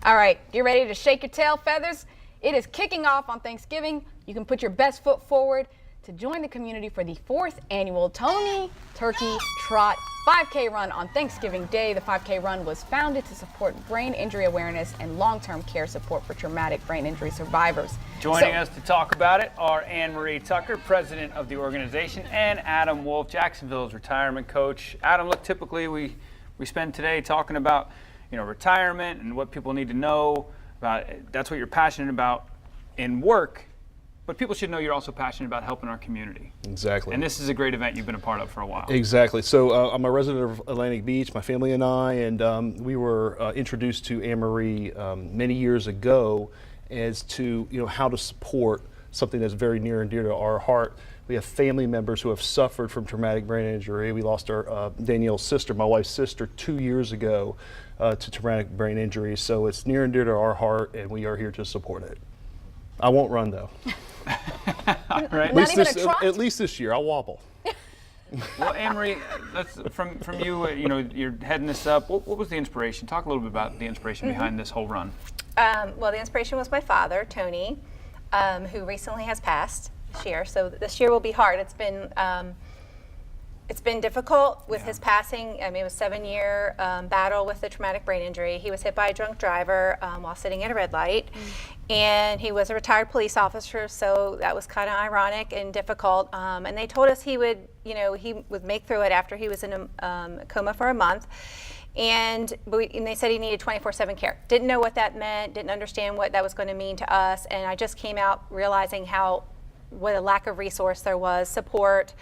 All right, get ready to shake your tail feathers. It is kicking off on Thanksgiving. You can put your best foot forward to join the community for the 4th annual Tony Turkey Trot 5K run on Thanksgiving Day. The 5K run was founded to support brain injury awareness and long-term care support for traumatic brain injury survivors. Joining us to talk about it are Anne Marie Tucker, president of the organization, and Adam Wolf, Jacksonville's retirement coach. Adam, look, typically we spend today talking about retirement and what people need to know about. That's what you're passionate about in work. But people should know you're also passionate about helping our community. Exactly. And this is a great event you've been a part of for a while. Exactly. So I'm a resident of Atlantic Beach, my family and I, and we were introduced to Anne Marie many years ago as to how to support something that's very near and dear to our heart. We have family members who have suffered from traumatic brain injury. We lost our Danielle's sister, my wife's sister, 2 years ago to traumatic brain injury. So it's near and dear to our heart, and we are here to support it. I won't run though. All right. At least this year, I'll wobble. Well, Anne Marie, from you, you're heading this up. What was the inspiration? Talk a little bit about the inspiration behind this whole run. Well, the inspiration was my father, Tony, who recently has passed this year. So this year will be hard. It's been difficult with his passing. I mean, it was a 7-year battle with the traumatic brain injury. He was hit by a drunk driver while sitting at a red light. And he was a retired police officer, so that was kind of ironic and difficult. And they told us he would make through it after he was in a coma for a month. And they said he needed 24/7 care. Didn't know what that meant, didn't understand what that was going to mean to us. And I just came out realizing what a lack of resource there was, support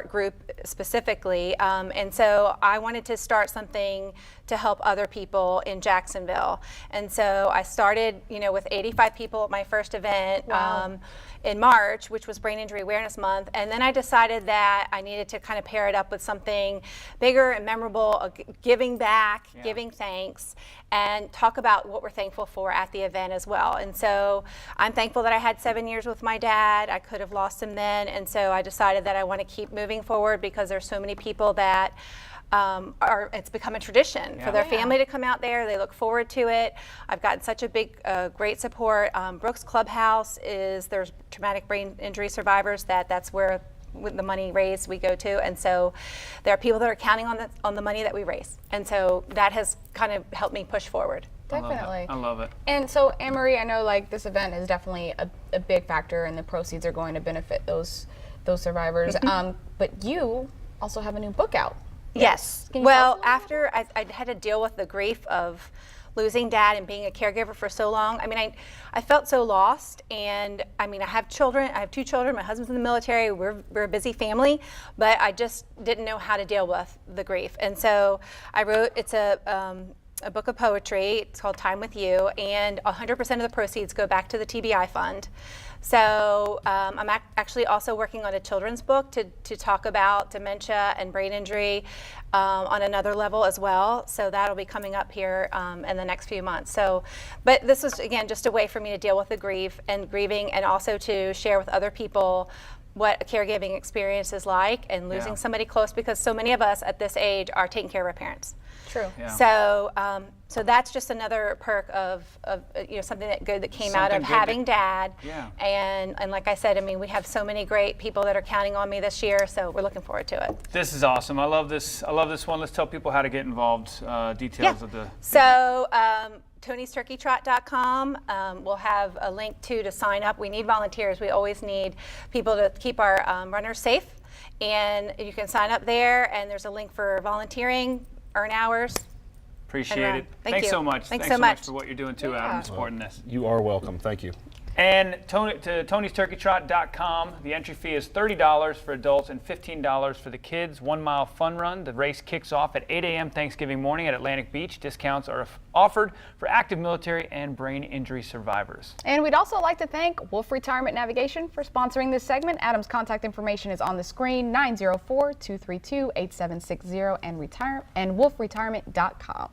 group specifically. And so I wanted to start something to help other people in Jacksonville. And so I started, with 85 people at my first event. Wow. In March, which was Brain Injury Awareness Month. And then I decided that I needed to kind of pair it up with something bigger and memorable, giving back, giving thanks, and talk about what we're thankful for at the event as well. And so I'm thankful that I had 7 years with my dad. I could have lost him then. And so I decided that I want to keep moving forward because there's so many people that it's become a tradition for their family to come out there. They look forward to it. I've gotten such a big, great support. Brooks Clubhouse there's traumatic brain injury survivors that's where with the money raised we go to, and so there are people that are counting on the money that we raise, and so that has kind of helped me push forward. Definitely. I love it. And so, Anne Marie, I know this event is definitely a big factor, and the proceeds are going to benefit those survivors. But you also have a new book out. Yes. Well, after I had to deal with the grief of losing Dad and being a caregiver for so long, I felt so lost. And I have children. I have 2 children. My husband's in the military. We're a busy family, but I just didn't know how to deal with the grief. And so I wrote. It's a book of poetry. It's called Time with You, and 100% of the proceeds go back to the TBI fund. So I'm actually also working on a children's book to talk about dementia and brain injury on another level as well. So that'll be coming up here in the next few months. But this is, again, just a way for me to deal with the grieving, and also to share with other people what a caregiving experience is like and losing somebody close, because so many of us at this age are taking care of our parents. True. Yeah. So that's just another perk of something that came out of having Dad. Yeah. And like I said, we have so many great people that are counting on me this year, so we're looking forward to it. This is awesome. I love this one. Let's tell people how to get involved. Details of the. So. TonysTurkeyTrot.com. We'll have a link to sign up. We need volunteers. We always need people to keep our runners safe, and you can sign up there. And there's a link for volunteering, earn hours. Appreciate it. Thanks so much. Thanks so so much much for what you're doing too, Adam, supporting this. You are welcome. Thank you. And to TonysTurkeyTrot.com, the entry fee is $30 for adults and $15 for the kids. 1 mile fun run. The race kicks off at 8 a.m. Thanksgiving morning at Atlantic Beach. Discounts are offered for active military and brain injury survivors. And we'd also like to thank Wolf Retirement Navigation for sponsoring this segment. Adam's contact information is on the screen, 904-232-8760, and wolfretirement.com.